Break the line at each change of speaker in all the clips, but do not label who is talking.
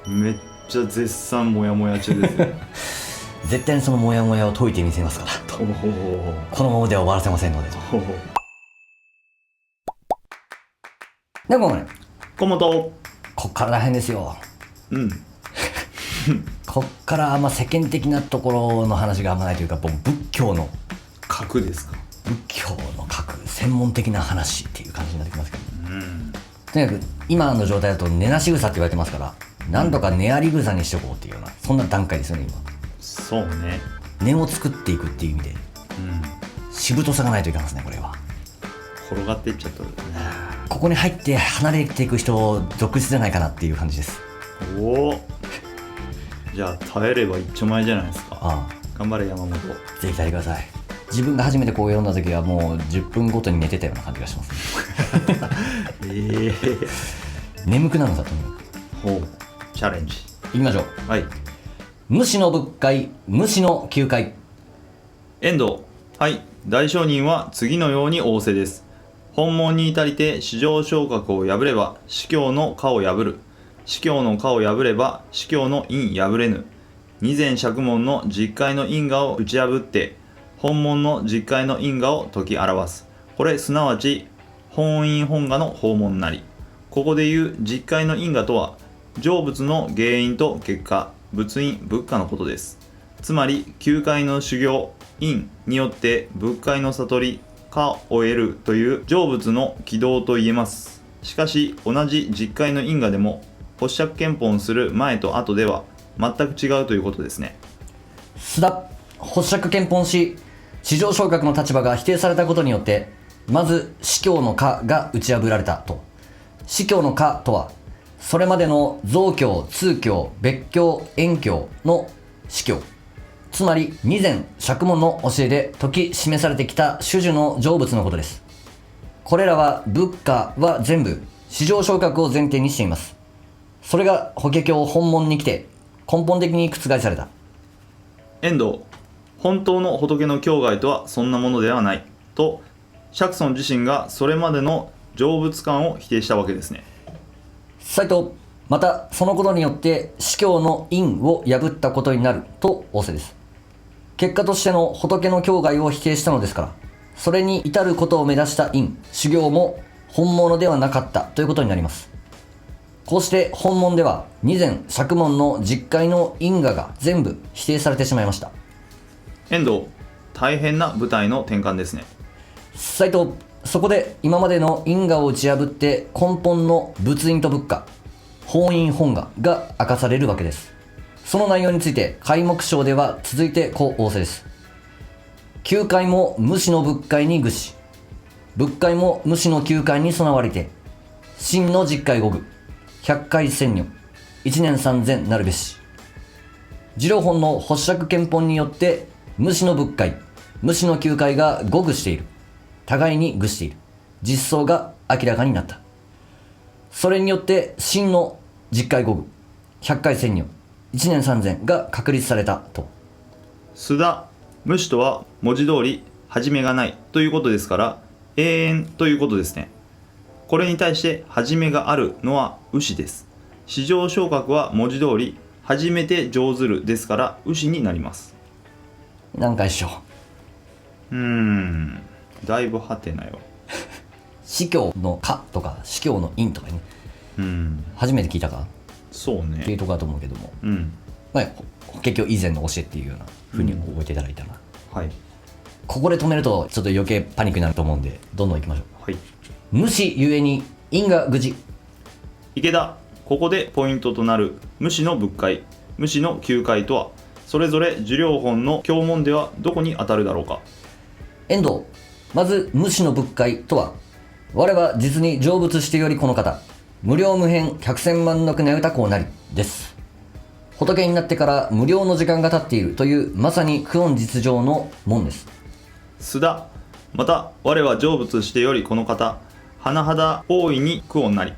めっちゃ絶賛モヤモヤ中ですよ
絶対にそのモヤモヤを解いてみせますからと。このままでは終わらせませんのでと。でもね、
コモト。
こっから大変ですよ。
うん
こっから世間的なところの話があんまないというか、もう仏教の
核ですか。
核専門的な話っていう感じになってきますけど、
うん
とにかく今の状態だと寝なし草って言われてますから、なんとか寝あり草にしておこうっていうような、そんな段階ですよね今。
そうね。
根を作っていくっていう意味でしぶとさがないといけないですね。これは
転がっていっちゃったね。
ここに入って離れていく人続出じゃないかなっていう感じです。
おお、じゃあ耐えれば一丁前じゃないですか。
あ
頑張れ山本。
ぜひ耐えてください。自分が初めてこう読んだ時はもう10分ごとに寝てたような感じがしますね眠くなるんだと思う。
ほう、チャレンジ。
いきましょう。
はい。
無視の仏界、無視の球界。
遠藤。はい。大商人は次のように仰せです。本門に至りて至上昇格を破れば司教の科を破る。司教の科を破れば司教の因破れぬ。二前釈門の実戒の因果を打ち破って本門の実戒の因果を解き表す。これすなわち本因本我の訪問なり。ここでいう実戒の因果とは成仏の原因と結果、仏因仏果のことです。つまり九界の修行因によって仏界の悟り果を得るという成仏の軌道と言えます。しかし同じ実戒の因果でも発釈憲本する前と後では全く違うということですね。
須田、発釈憲本し至上昇格の立場が否定されたことによって、まず司教の科が打ち破られたと。司教の科とはそれまでの造教、通教、別教、縁教の司教、つまり二前釈門の教えで説き示されてきた種々の成仏のことです。これらは仏家は全部至上昇格を前提にしています。それが法華経本門に来て根本的に覆された。
遠藤。本当の仏の境外とはそんなものではないと釈尊自身がそれまでの成仏観を否定したわけですね。
斉藤、またそのことによって司教の因を破ったことになると仰せです。結果としての仏の境外を否定したのですから、それに至ることを目指した因、修行も本物ではなかったということになります。こうして本門では二前釈門の実戒の因果が全部否定されてしまいました。
遠藤。大変な舞台の転換ですね。
斉藤、そこで今までの因果を打ち破って根本の仏因と仏果、本因本我が明かされるわけです。その内容について開目章では続いてこう仰せです。九界も無視の仏界に具し、仏界も無視の九界に備わりて、真の実界五具、百界千女、一年三千なるべし。次郎本の発釈憲本によって無視の仏界、無視の九界が五具している。互いに具している。実相が明らかになった。それによって真の実界五具、百界千女、一年三千が確立されたと。
須田。無視とは文字通り始めがないということですから永遠ということですね。これに対して始めがあるのは牛です。至上昇格は文字通り初めて上ずるですから牛になります。
何回しよう。
だいぶハテナよ。
司教の科とか司教の因とかね、初めて聞いたか
そうね
っていうところだと思うけども、結局以前の教えっていうような風に覚えていただいたら、
はい。
ここで止めるとちょっと余計パニックになると思うんで、どんどんいきましょう。
はい。
無視ゆえに因が具示。
池田。ここでポイントとなる無視の仏界、無視の九界とはそれぞれ受領本の教門ではどこに当たるだろうか。
遠藤。まず無視の仏界とは、我は実に成仏してよりこの方、無量無辺百千万の国歌こうなりです。仏になってから無量の時間が経っているというまさに久遠実情の門です。
須田。また我は成仏してよりこの方、甚だ大いに久遠なり。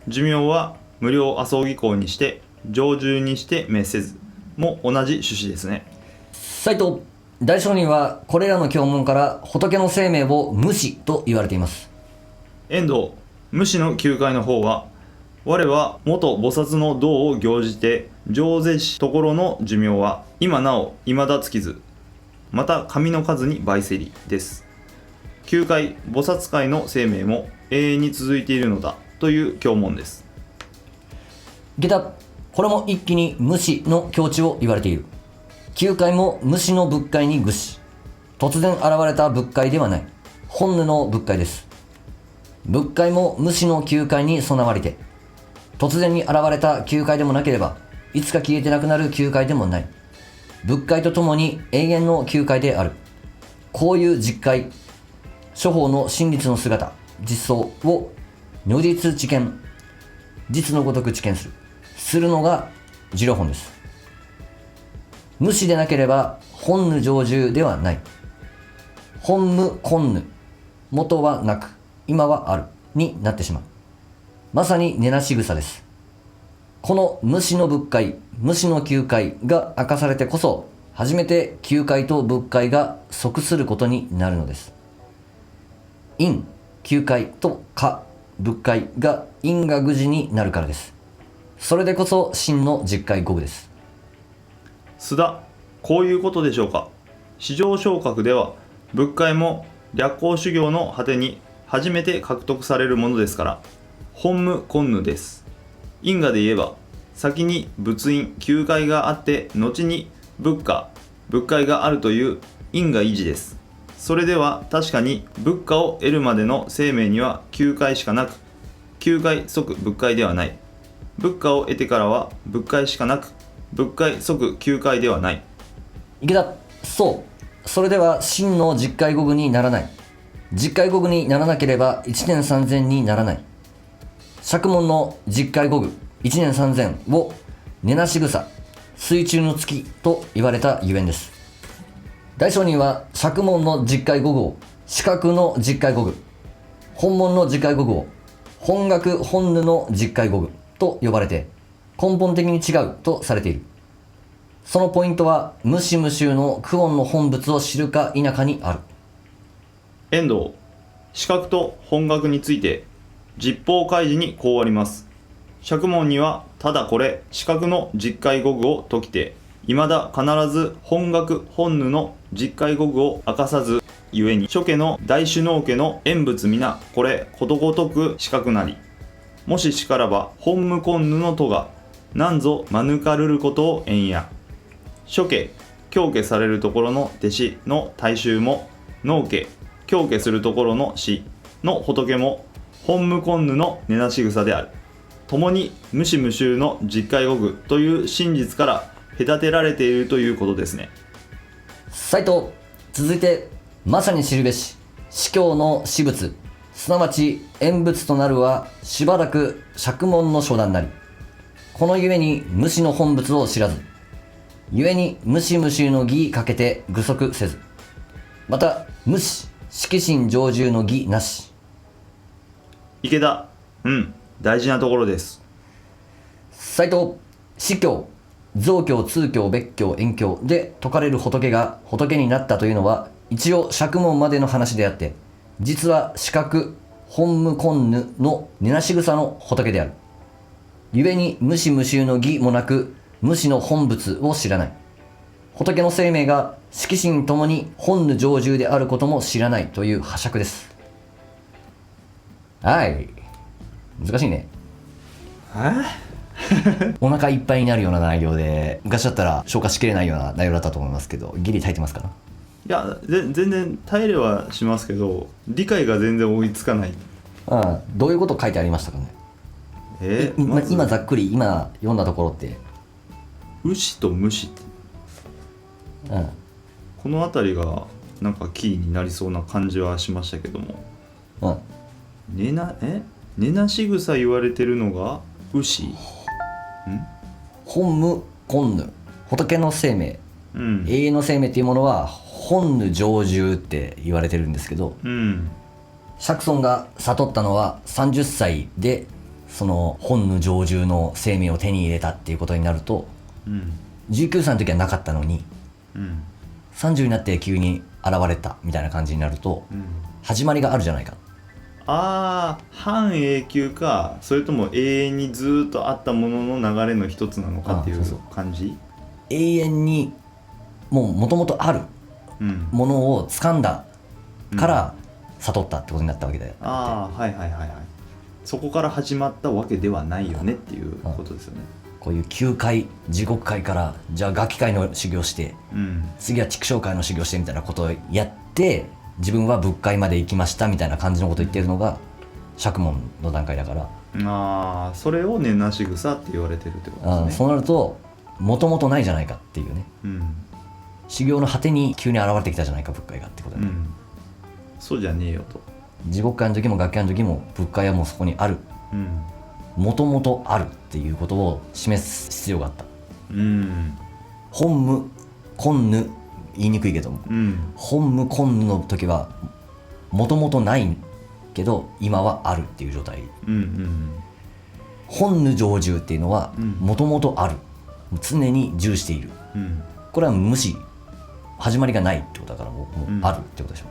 寿命は無料阿葬儀行にして常住にして滅せずも同じ趣旨ですね。
斉藤。大聖人はこれらの教門から仏の生命を無視と言われています。
遠藤。無視の九界の方は我は元菩薩の道を行じて上世しところの寿命は今なお未だ尽きず、また神の数に倍せりです。九界菩薩界の生命も永遠に続いているのだという教文です。
下駄、これも一気に無視の境地を言われている。九界も無視の仏界に具し、突然現れた仏界ではない、本無の仏界です。仏界も無視の九界に備わりて、突然に現れた九界でもなければ、いつか消えてなくなる九界でもない。仏界とともに永遠の九界である。こういう実界、諸法の真実の姿、実相を如実知見、実のごとく知見するのが持論本です。無視でなければ本無常住ではない。本無根無、元はなく今はあるになってしまう。まさに根なし草です。この無視の仏界、無視の九界が明かされてこそ、初めて九界と仏界が即することになるのです。因、九界と果、仏界が因果具事になるからです。それでこそ真の実界五具です。
須田、こういうことでしょうか。至上昇格では仏界も略行修行の果てに初めて獲得されるものですから、本無根無です。因果で言えば、先に仏因九界があって後に仏界があるという因果維持です。それでは確かに仏果を得るまでの生命には九界しかなく、九界即仏界ではない。仏果を得てからは仏界しかなく、仏界即九界ではない。
池田、そう。それでは真の実界五具にならない。実界五具にならなければ一年三千にならない。釈門の実界五具、一年三千を根なし草、水中の月と言われたゆえんです。大聖人は釈門の実界五具を四角の実界五具、本門の実界五具を本学本無の実界五具と呼ばれて、根本的に違うとされている。そのポイントは無視無臭の久遠の本物を知るか否かにある。
遠藤、四角と本学について実法開示にこうあります。釈門にはただこれ四角の実界語具を解きて、未だ必ず本学本無の実界語具を明かさずゆえに、諸家の大首脳家の縁仏皆これことごとく四角なり、もししからば本無根無のとがなんぞ免るることを縁や。諸家教家されるところの弟子の大衆も、農家教家するところの師の仏も本無根無の根なし草である。共に無視無臭の実界語具という真実から隔てられているということですね。
斉藤、続いてまさに知るべし司教の私物、すなわち縁仏となるはしばらく釈門の初段なり。このゆえに無視の本物を知らず、ゆえに無視無臭の義かけて具足せず、また無視色心常住の義なし。
池田、大事なところです。
斉藤、司教、造教、通教、別教、縁教で説かれる仏が仏になったというのは一応釈門までの話であって、実は四角本無根無の根なし草の仏である。ゆえに無視無臭の義もなく無視の本物を知らない。仏の生命が色心ともに本無常住であることも知らないという破釈です。はい、難しいね。お腹いっぱいになるような内容で、昔だったら消化しきれないような内容だったと思いますけど、ギリ耐えてますかな。
いや、全然耐えれはしますけど、理解が全然追いつかない。
どういうこと書いてありましたかね。今ざっくり今読んだところって、
牛と虫って、この辺りがなんかキーになりそうな感じはしましたけども、根なし草言われてるのが牛、
本無根無、仏の生命、永遠の生命っていうものは本無常住って言われてるんですけど、釈尊が悟ったのは30歳でその本無常住の生命を手に入れたっていうことになると、19歳の時はなかったのに、30になって急に現れたみたいな感じになると、始まりがあるじゃないか。
半永久かそれとも永遠にずっとあったものの流れの一つなのかっていう
そう
感じ。
永遠にもともとある
うん
ものを掴んだから悟ったってことになったわけで、
はいはいはいはい。そこから始まったわけではないよねっていうことですよね。
こういう9回地獄界からじゃあガキ界の修行して
うん
次は畜生界の修行してみたいなことをやって自分は仏界まで行きましたみたいな感じのことを言ってるのが釈門の段階だから、
それを根なし草って言われてるってことですね。
そうなるともともとないじゃないかっていうね、
うん
修行の果てに急に現れてきたじゃないか仏界がってことで、
そうじゃねえよと。
地獄界の時もガキ界の時も仏界はもうそこにある、もともとあるっていうことを示す必要があった。本無根無言いにくいけども、本無根無の時はもともとないけど今はあるっていう状態、本無常住っていうのはもともとある、常に従している、これは無視始まりがないってことだからもうあるってことでしょ、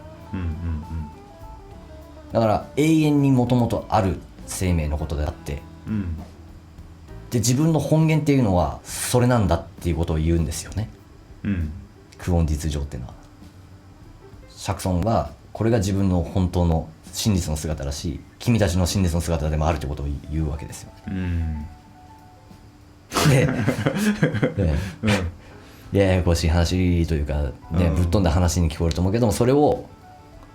だから永遠にもともとある生命のことであって、で自分の本源っていうのはそれなんだっていうことを言うんですよね、久遠実情っていうのは。釈尊はこれが自分の本当の真実の姿だし君たちの真実の姿でもあるということを言うわけですよ、でややこしい話というか、ねぶっ飛んだ話に聞こえると思うけども、それを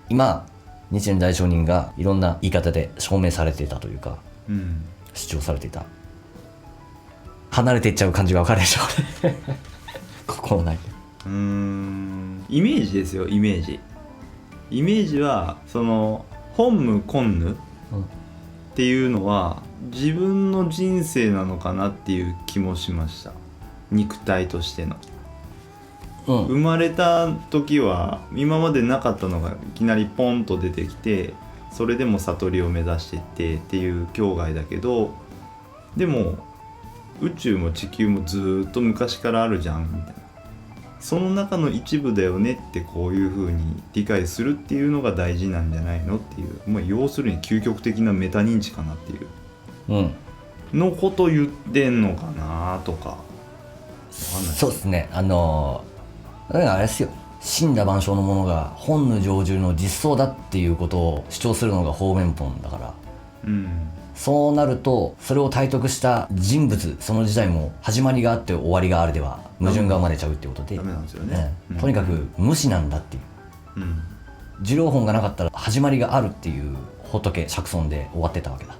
今日蓮大上人がいろんな言い方で証明されていたというか、主張されていた。離れていっちゃう感じが分かるでしょ心ない
イメージですよ、イメージ。イメージはその本無根無っていうのは自分の人生なのかなっていう気もしました。肉体としての、生まれた時は今までなかったのがいきなりポンと出てきて、それでも悟りを目指していってっていう境外だけど、でも宇宙も地球もずっと昔からあるじゃんみたいな、その中の一部だよねってこういう風に理解するっていうのが大事なんじゃないのっていう、要するに究極的なメタ認知かなっていうのこと言ってんのかなとか。
そうですね、だからあれですよ、死んだ万象のものが本無常住の実相だっていうことを主張するのが方面本だから、そうなるとそれを体得した人物その自体も始まりがあって終わりがあるでは矛盾が生まれちゃうっていうことで、
ダメなんですよね、
とにかく無視なんだっていう、受領本がなかったら始まりがあるっていう仏釈尊で終わってたわけだ、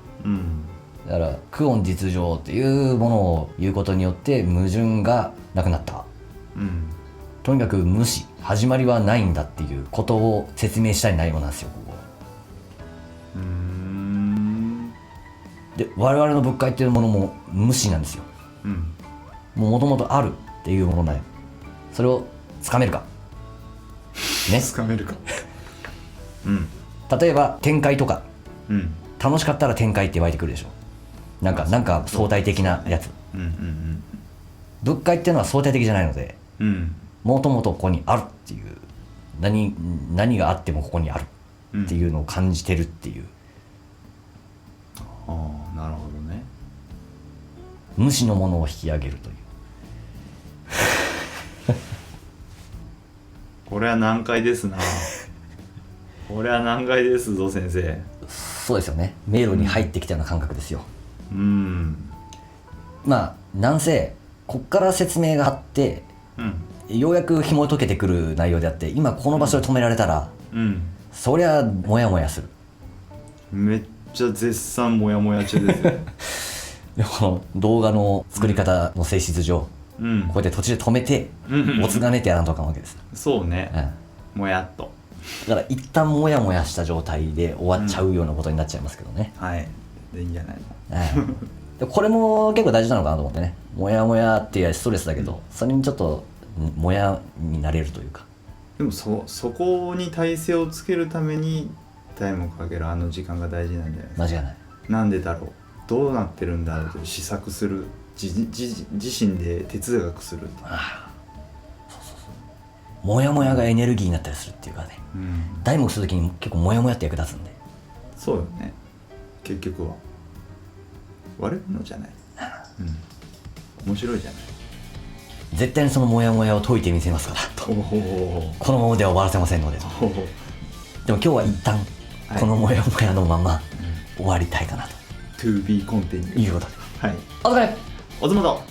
だから久遠実情っていうものを言うことによって矛盾がなくなった、とにかく無視始まりはないんだっていうことを説明したい内容なんですよ、ここで。我々の仏界っていうものも無視なんですよ、もともとあるっていうものだよ。それをつかめるかね、
つかめるか
例えば展開とか、楽しかったら展開って湧いてくるでしょ、なんか相対的なやつ、仏界っていうのは相対的じゃないので、もともとここにあるっていう、何があってもここにあるっていうのを感じてるっていう、
なるほどね。
無視のものを引き上げるという
これは難解ですなこれは難解ですぞ先生。
そうですよね、迷路に入ってきたような感覚ですよ、なんせこっから説明があって、ようやく紐解けてくる内容であって、今この場所で止められたら、そりゃモヤモヤする。
めっちゃ絶賛モヤモヤ中ですよ
でこの動画の作り方の性質上、こうやって途中で止めて、おつがねてやらんとあかんわけです。
そうね、もやっと。
だから一旦モヤモヤした状態で終わっちゃうようなことになっちゃいますけどね、
でいいんじゃないの。
でこれも結構大事なのかなと思ってね。モヤモヤっていうストレスだけど、それにちょっとモヤになれるというか。
でもそこに体勢をつけるためにタイムをかけるあの時間が大事なんじゃないですか。
間違いない。
なんでだろう、どうなってるんだろうと試作する、自身で哲学するって。
モヤモヤがエネルギーになったりするっていうかね、題目するときに結構モヤモヤって役立つんで。
そうよね、結局は悪いのじゃない、面白いじゃない。
絶対にそのモヤモヤを解いてみせますからと、このままでは終わらせませんので。でも今日は一旦このモヤモヤのまま終わりたいかなと、
To be continued
いうことで、
はい、
お疲れ。
おつまと